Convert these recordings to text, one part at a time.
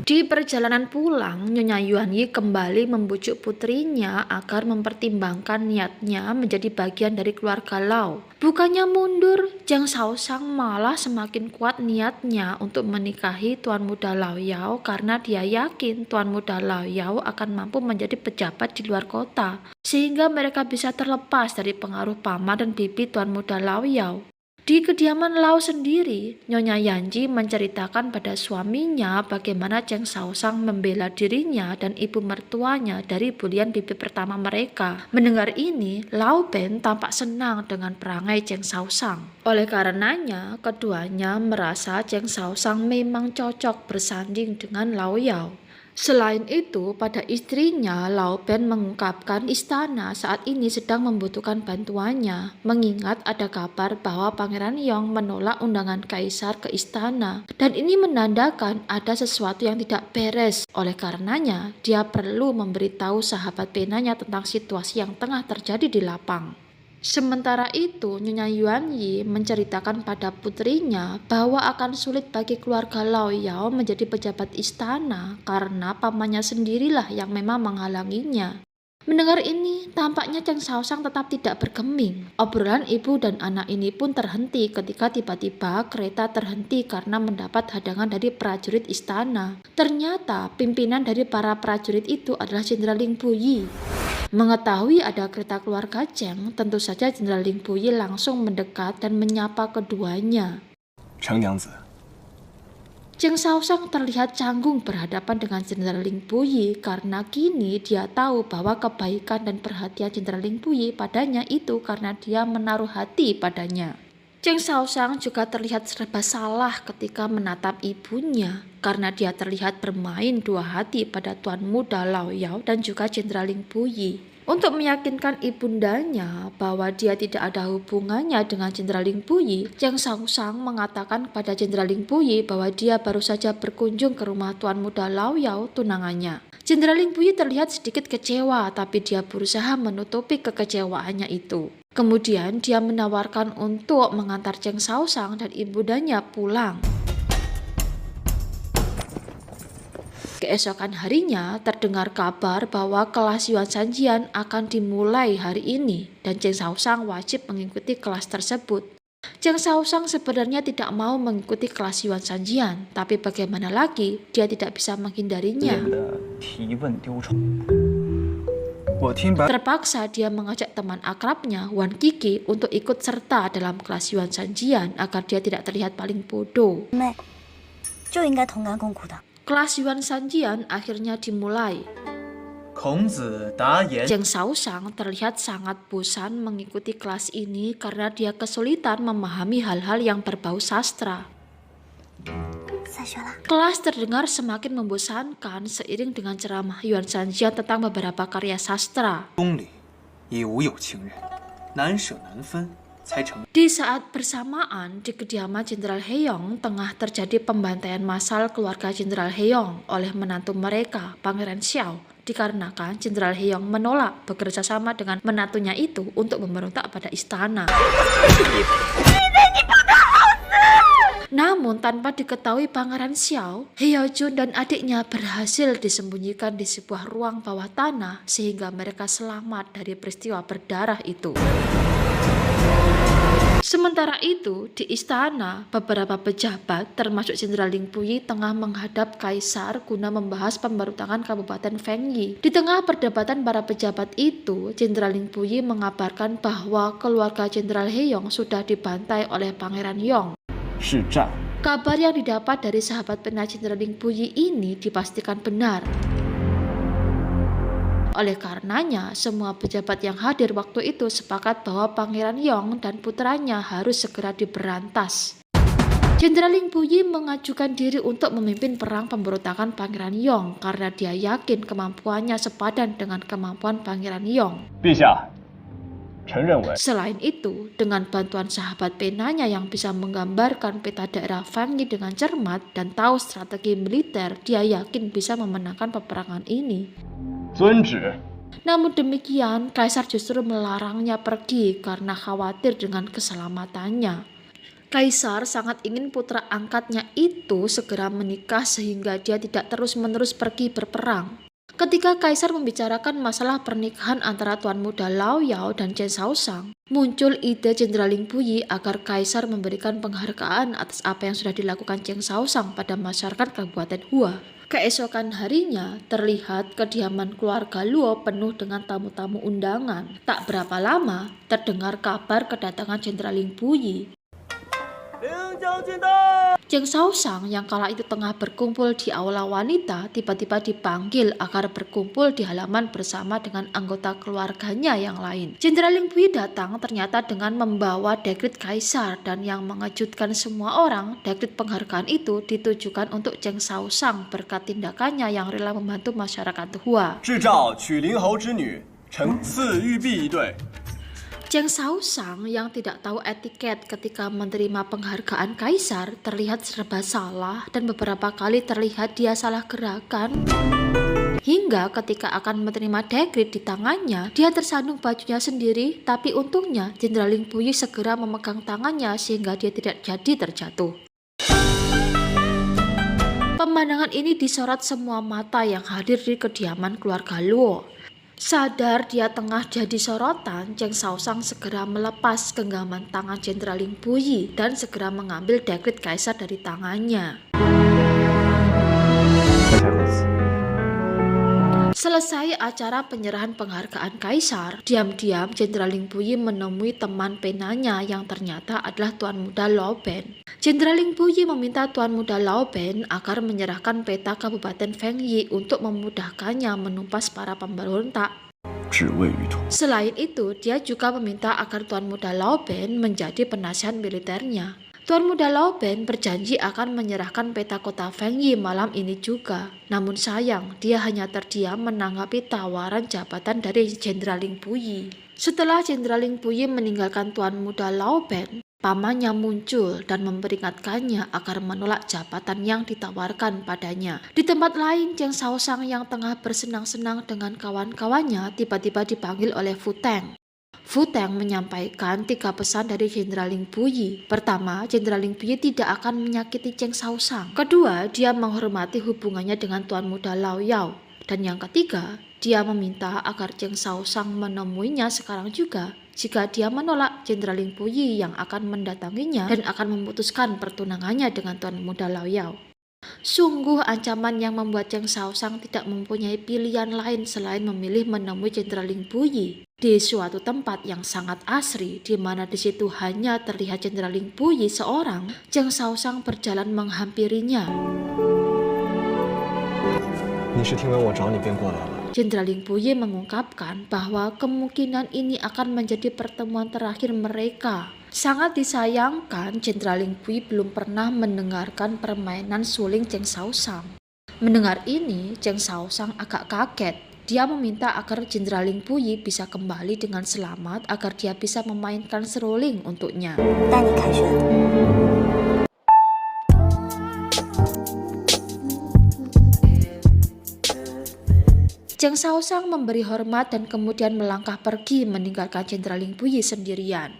Di perjalanan pulang, Nyonya Yuanyi kembali membujuk putrinya agar mempertimbangkan niatnya menjadi bagian dari keluarga Lau. Bukannya mundur, Zhang Shaoshang malah semakin kuat niatnya untuk menikahi Tuan Muda Lao Yao karena dia yakin Tuan Muda Lao Yao akan mampu menjadi pejabat di luar kota, sehingga mereka bisa terlepas dari pengaruh paman dan bibi Tuan Muda Lao Yao. Di kediaman Lau sendiri, Nyonya Yanji menceritakan pada suaminya bagaimana Zhang Shaoshang membela dirinya dan ibu mertuanya dari bulian bibi pertama mereka. Mendengar ini, Lao Ben tampak senang dengan perangai Zhang Shaoshang. Oleh karenanya, keduanya merasa Zhang Shaoshang memang cocok bersanding dengan Lao Yao. Selain itu, pada istrinya, Lao Ben mengungkapkan istana saat ini sedang membutuhkan bantuannya, mengingat ada kabar bahwa Pangeran Yong menolak undangan kaisar ke istana, dan ini menandakan ada sesuatu yang tidak beres. Oleh karenanya, dia perlu memberitahu sahabat penanya tentang situasi yang tengah terjadi di lapang. Sementara itu, Nyonya Yuanyi menceritakan pada putrinya bahwa akan sulit bagi keluarga Lao Yao menjadi pejabat istana karena pamannya sendirilah yang memang menghalanginya. Mendengar ini, tampaknya Zhang Shaoshang tetap tidak bergeming. Obrolan ibu dan anak ini pun terhenti ketika tiba-tiba kereta terhenti karena mendapat hadangan dari prajurit istana. Ternyata pimpinan dari para prajurit itu adalah Jenderal Ling Puyi. Mengetahui ada kereta keluarga Zhang, tentu saja Jenderal Ling Puyi langsung mendekat dan menyapa keduanya. Zhang Shaoshang terlihat canggung berhadapan dengan Jenderal Ling Puyi karena kini dia tahu bahwa kebaikan dan perhatian Jenderal Ling Puyi padanya itu karena dia menaruh hati padanya. Zhang Shaoshang juga terlihat serba salah ketika menatap ibunya karena dia terlihat bermain dua hati pada Tuan Muda Lao Yao dan juga Jenderal Ling Puyi. Untuk meyakinkan ibundanya bahwa dia tidak ada hubungannya dengan Jenderal Ling Puyi, Zhang Shaoshang mengatakan kepada Jenderal Ling Puyi bahwa dia baru saja berkunjung ke rumah Tuan Muda Lao Yao tunangannya. Jenderal Ling Puyi terlihat sedikit kecewa, tapi dia berusaha menutupi kekecewaannya itu. Kemudian dia menawarkan untuk mengantar Zhang Shaoshang dan ibundanya pulang. Keesokan harinya terdengar kabar bahwa kelas Yuan Sanjian akan dimulai hari ini dan Zhang Shaoshang wajib mengikuti kelas tersebut. Zhang Shaoshang sebenarnya tidak mau mengikuti kelas Yuan Sanjian, tapi bagaimana lagi dia tidak bisa menghindarinya. Terpaksa dia mengajak teman akrabnya Wan Qiki untuk ikut serta dalam kelas Yuan Sanjian agar dia tidak terlihat paling bodoh. Kelas Yuan Sanjian akhirnya dimulai. Zhang Shaoshang terlihat sangat bosan mengikuti kelas ini karena dia kesulitan memahami hal-hal yang berbau sastra. Kelas terdengar semakin membosankan seiring dengan ceramah Yuan Sanjian tentang beberapa karya sastra. Di saat bersamaan, di kediaman Jenderal Heiyong tengah terjadi pembantaian massal keluarga Jenderal Heiyong oleh menantu mereka, Pangeran Xiao, dikarenakan Jenderal Heiyong menolak bekerja sama dengan menantunya itu untuk memberontak pada istana. Namun tanpa diketahui Pangeran Xiao, Heo Jun dan adiknya berhasil disembunyikan di sebuah ruang bawah tanah sehingga mereka selamat dari peristiwa berdarah itu. Sementara itu, di istana, beberapa pejabat termasuk Jenderal Ling Puyi tengah menghadap kaisar guna membahas pemberontakan Kabupaten Fengyi. Di tengah perdebatan para pejabat itu, Jenderal Ling Puyi mengabarkan bahwa keluarga Jenderal Heiyong sudah dibantai oleh Pangeran Yong. Kabar yang didapat dari sahabat pena Jenderal Ling Puyi ini dipastikan benar. Oleh karenanya, semua pejabat yang hadir waktu itu sepakat bahwa Pangeran Yong dan putranya harus segera diberantas. Jenderal Ling Puyi mengajukan diri untuk memimpin perang pemberontakan Pangeran Yong karena dia yakin kemampuannya sepadan dengan kemampuan Pangeran Yong. Selain itu, dengan bantuan sahabat penanya yang bisa menggambarkan peta daerah Fengyi dengan cermat dan tahu strategi militer, dia yakin bisa memenangkan peperangan ini. Namun demikian, Kaisar justru melarangnya pergi karena khawatir dengan keselamatannya. Kaisar sangat ingin putra angkatnya itu segera menikah sehingga dia tidak terus-menerus pergi berperang. Ketika Kaisar membicarakan masalah pernikahan antara Tuan Muda Lao Yao dan Chen Shaoshang, muncul ide Jenderal Ling Puyi agar Kaisar memberikan penghargaan atas apa yang sudah dilakukan Chen Shaoshang pada masyarakat Kabupaten Hua. Keesokan harinya, terlihat kediaman keluarga Luo penuh dengan tamu-tamu undangan. Tak berapa lama, terdengar kabar kedatangan Jenderal Ling Puyi. Chen Shaoshang yang kala itu tengah berkumpul di aula wanita tiba-tiba dipanggil agar berkumpul di halaman bersama dengan anggota keluarganya yang lain. Jenderal Ling Puyi datang ternyata dengan membawa dekret kaisar, dan yang mengejutkan semua orang, dekret penghargaan itu ditujukan untuk Chen Shaoshang berkat tindakannya yang rela membantu masyarakat Hua. Chen Shaoshang yang tidak tahu etiket ketika menerima penghargaan kaisar terlihat serba salah dan beberapa kali terlihat dia salah gerakan. Hingga ketika akan menerima dekret di tangannya, dia tersandung bajunya sendiri, tapi untungnya Jenderal Ling Puyi segera memegang tangannya sehingga dia tidak jadi terjatuh. Pemandangan ini disorot semua mata yang hadir di kediaman keluarga Luo. Sadar dia tengah jadi sorotan, Chen Shaoshang segera melepas genggaman tangan Jenderal Ling Puyi dan segera mengambil dekret kaisar dari tangannya. Selesai acara penyerahan penghargaan kaisar, diam-diam Jenderal Ling Puyi menemui teman penanya yang ternyata adalah Tuan Muda Lao Ben. Jenderal Ling Puyi meminta Tuan Muda Lao Ben agar menyerahkan peta Kabupaten Fengyi untuk memudahkannya menumpas para pemberontak. Selain itu, dia juga meminta agar Tuan Muda Lao Ben menjadi penasihat militernya. Tuan Muda Lao Ben berjanji akan menyerahkan peta kota Fengyi malam ini juga. Namun sayang, dia hanya terdiam menanggapi tawaran jabatan dari Jenderal Ling Puyi. Setelah Jenderal Ling Puyi meninggalkan Tuan Muda Lao Ben, pamannya muncul dan memperingatkannya agar menolak jabatan yang ditawarkan padanya. Di tempat lain, Chen Shaoshang yang tengah bersenang-senang dengan kawan-kawannya tiba-tiba dipanggil oleh Fu Teng. Fu Teng menyampaikan 3 pesan dari Jenderal Ling Puyi. Pertama, Jenderal Ling Puyi tidak akan menyakiti Chen Shaoshang. Kedua, dia menghormati hubungannya dengan Tuan Muda Lao Yao. Dan yang ketiga, dia meminta agar Chen Shaoshang menemuinya sekarang juga. Jika dia menolak, Jenderal Ling Puyi yang akan mendatanginya dan akan memutuskan pertunangannya dengan Tuan Muda Lao Yao. Sungguh ancaman yang membuat Chen Shaoshang tidak mempunyai pilihan lain selain memilih menemui Jenderal Ling Puyi di suatu tempat yang sangat asri, di mana di situ hanya terlihat Jenderal Ling Puyi seorang. Chen Shaoshang berjalan menghampirinya. Jenderal Ling Puyi mengungkapkan bahwa kemungkinan ini akan menjadi pertemuan terakhir mereka. Sangat disayangkan, Jenderal Ling Puyi belum pernah mendengarkan permainan suling Chen Shaoshang. Mendengar ini, Chen Shaoshang agak kaget. Dia meminta agar Jenderal Ling Puyi bisa kembali dengan selamat agar dia bisa memainkan seruling untuknya. Chen Shaoshang memberi hormat dan kemudian melangkah pergi meninggalkan Jenderal Ling Puyi sendirian.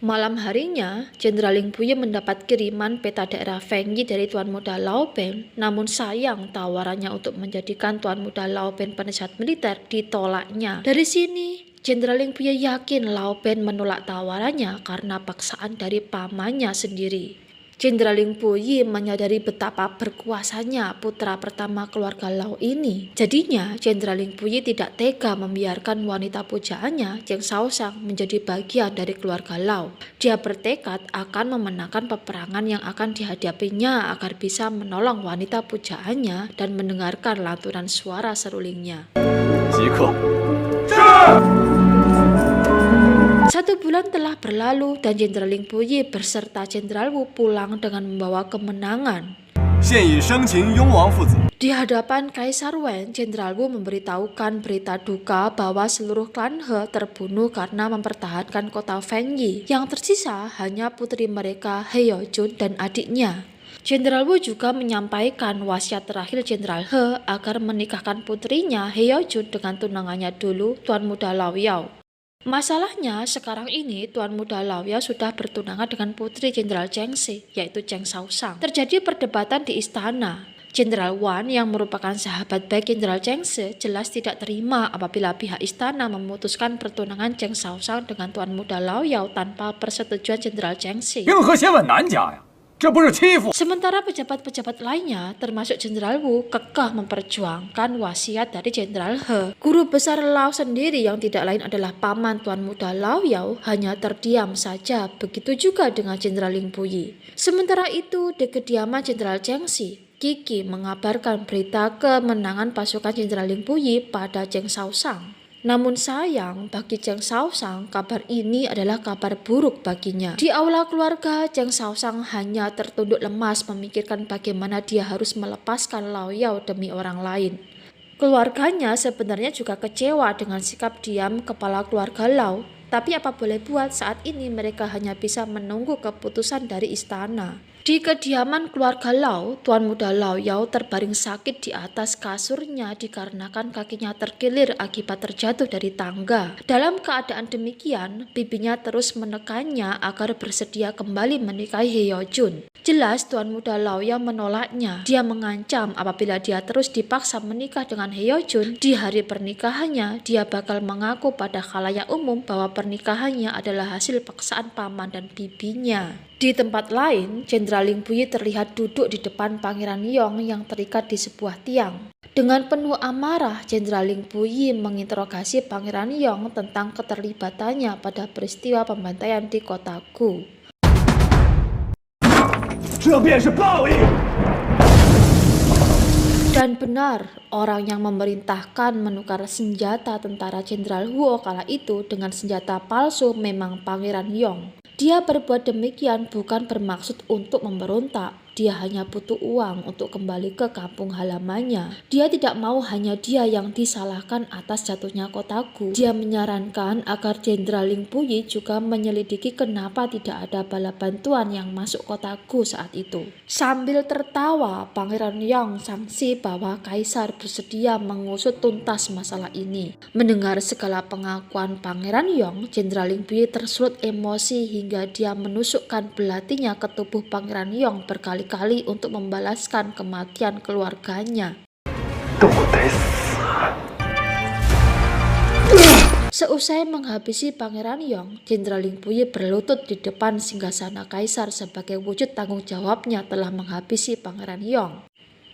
Malam harinya, Jenderal Ling Puyi mendapat kiriman peta daerah Fengyi dari Tuan Muda Lao Ben. Namun sayang, tawarannya untuk menjadikan Tuan Muda Lao Ben penasihat militer ditolaknya. Dari sini, Jenderal Ling Puyi yakin Lao Ben menolak tawarannya karena paksaan dari pamannya sendiri. Jenderal Ling Puyi menyadari betapa berkuasanya putra pertama keluarga Lao ini. Jadinya, Jenderal Ling Puyi tidak tega membiarkan wanita pujaannya, Chen Shaoshang, menjadi bagian dari keluarga Lao. Dia bertekad akan memenangkan peperangan yang akan dihadapinya agar bisa menolong wanita pujaannya dan mendengarkan lantunan suara serulingnya. 1 bulan telah berlalu dan Jenderal Ling Puyi beserta Jenderal Wu pulang dengan membawa kemenangan. Di hadapan Kaisar Wen, Jenderal Wu memberitahukan berita duka bahwa seluruh klan He terbunuh karena mempertahankan kota Fengyi. Yang tersisa hanya putri mereka He Yojun dan adiknya. Jenderal Wu juga menyampaikan wasiat terakhir Jenderal He agar menikahkan putrinya Heojun dengan tunangannya dulu, Tuan Muda Lau Yao. Masalahnya sekarang ini Tuan Muda Lau Yao sudah bertunangan dengan putri Jenderal Cheng Se, yaitu Cheng Shaoshang. Terjadi perdebatan di istana. Jenderal Wan yang merupakan sahabat baik Jenderal Cheng Se jelas tidak terima apabila pihak istana memutuskan pertunangan Cheng Shaoshang dengan Tuan Muda Lau Yao tanpa persetujuan Jenderal Cheng Se. Sementara pejabat-pejabat lainnya, termasuk Jenderal Wu, kekeh memperjuangkan wasiat dari Jenderal He. Guru besar Lao sendiri yang tidak lain adalah paman Tuan Muda Lau Yao hanya terdiam saja, begitu juga dengan Jenderal Lin Puyi. Sementara itu, di kediaman Jenderal Cheng Si, Qi mengabarkan berita kemenangan pasukan Jenderal Lin Puyi pada Cheng Shaoshang. Namun sayang, bagi Cheng Shaoshang, kabar ini adalah kabar buruk baginya. Di aula keluarga, Cheng Shaoshang hanya tertunduk lemas memikirkan bagaimana dia harus melepaskan Lau Yao demi orang lain. Keluarganya sebenarnya juga kecewa dengan sikap diam kepala keluarga Lau, tapi apa boleh buat, saat ini mereka hanya bisa menunggu keputusan dari istana. Di kediaman keluarga Lau, Tuan Muda Lau Yao terbaring sakit di atas kasurnya dikarenakan kakinya terkilir akibat terjatuh dari tangga. Dalam keadaan demikian, bibinya terus menekannya agar bersedia kembali menikahi Heojun. Jelas Tuan Muda Lau Yao menolaknya. Dia mengancam apabila dia terus dipaksa menikah dengan Heojun, di hari pernikahannya dia bakal mengaku pada khalayak umum bahwa pernikahannya adalah hasil paksaan paman dan bibinya. Di tempat lain, Jenderal Lin Puyi terlihat duduk di depan Pangeran Yong yang terikat di sebuah tiang. Dengan penuh amarah, Jenderal Lin Puyi menginterogasi Pangeran Yong tentang keterlibatannya pada peristiwa pembantaian di kota Gu. Dan benar, orang yang memerintahkan menukar senjata tentara Jenderal Huo kala itu dengan senjata palsu memang Pangeran Yong. Dia berbuat demikian bukan bermaksud untuk memberontak. Dia hanya butuh uang untuk kembali ke kampung halamannya. Dia tidak mau hanya dia yang disalahkan atas jatuhnya kota Gu. Dia menyarankan agar Jenderal Lin Puyi juga menyelidiki kenapa tidak ada bala bantuan yang masuk kota Gu saat itu. Sambil tertawa, Pangeran Yong sangsi bahwa Kaisar bersedia mengusut tuntas masalah ini. Mendengar segala pengakuan Pangeran Yong, Jenderal Lin Puyi tersulut emosi hingga dia menusukkan belatinya ke tubuh Pangeran Yong berkali-kali untuk membalaskan kematian keluarganya. Seusai menghabisi Pangeran Yong, Jenderal Lin Puyi berlutut di depan singgasana Kaisar sebagai wujud tanggung jawabnya telah menghabisi Pangeran Yong.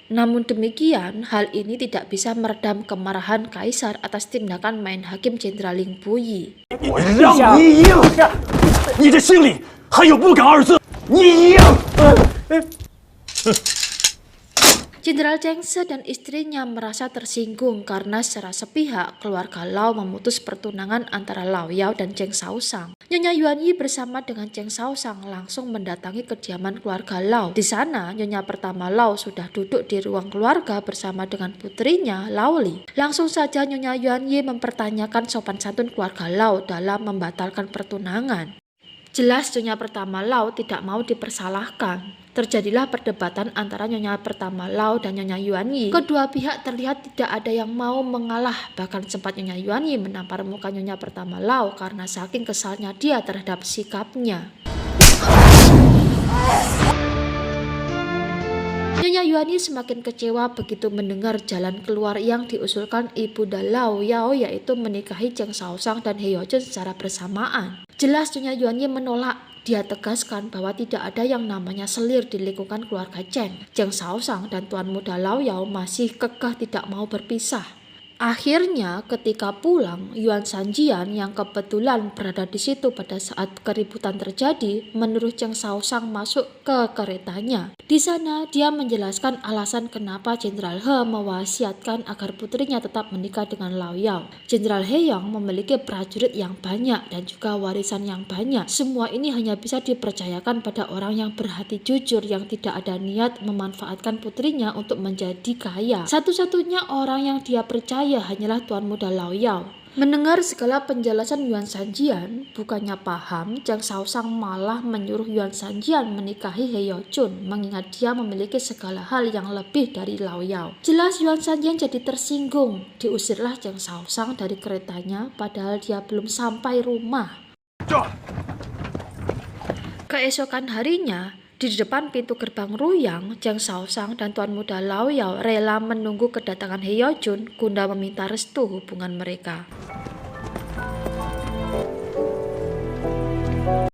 Namun demikian, hal ini tidak bisa meredam kemarahan Kaisar atas tindakan main hakim Jenderal Lin Puyi. Jenderal Cheng Se dan istrinya merasa tersinggung karena secara sepihak keluarga Lau memutus pertunangan antara Lau Yao dan Cheng Shaoshang. Nyonya Yuan Yi bersama dengan Cheng Shaoshang langsung mendatangi kediaman keluarga Lau. Di sana, nyonya pertama Lau sudah duduk di ruang keluarga bersama dengan putrinya Lau Li. Langsung saja Nyonya Yuan Yi mempertanyakan sopan santun keluarga Lau dalam membatalkan pertunangan. Jelas nyonya pertama Lau tidak mau dipersalahkan. Terjadilah perdebatan antara nyonya pertama Lau dan nyonya Yuan Yi. Kedua pihak terlihat tidak ada yang mau mengalah. Bahkan sempat nyonya Yuan Yi menampar muka nyonya pertama Lau karena saking kesalnya dia terhadap sikapnya. Nyonya Yuan Yi semakin kecewa begitu mendengar jalan keluar yang diusulkan Ibunda Lau Yao, yaitu menikahi Cheng Shaoshang dan Heojun secara bersamaan. Jelas Nyonya Yuan Yi menolak. Dia tegaskan bahwa tidak ada yang namanya selir di lingkungan keluarga Cheng. Cheng Shaoshang dan Tuan Muda Lau Yao masih kekeh tidak mau berpisah. Akhirnya ketika pulang, Yuan Sanjian yang kebetulan berada di situ pada saat keributan terjadi menyuruh Cheng Shaoshang masuk ke keretanya. Di sana dia menjelaskan alasan kenapa Jenderal He mewasiatkan agar putrinya tetap menikah dengan Lau Yao. Jenderal He Yong memiliki prajurit yang banyak dan juga warisan yang banyak. Semua ini hanya bisa dipercayakan pada orang yang berhati jujur yang tidak ada niat memanfaatkan putrinya untuk menjadi kaya. Satu-satunya orang yang dia percaya saya hanyalah Tuan Muda Lao Yao. Mendengar segala penjelasan Yuan Sanjian, bukannya paham, Zhang Shaoshang malah menyuruh Yuan Sanjian menikahi He Youchun, mengingat dia memiliki segala hal yang lebih dari Lao Yao. Jelas Yuan Sanjian jadi tersinggung. Diusirlah Zhang Shaoshang dari keretanya, padahal dia belum sampai rumah. Keesokan harinya, di depan pintu gerbang Ruyang, Zhang Shaoshang dan Tuan Muda Lao Yao rela menunggu kedatangan He Youchun guna meminta restu hubungan mereka.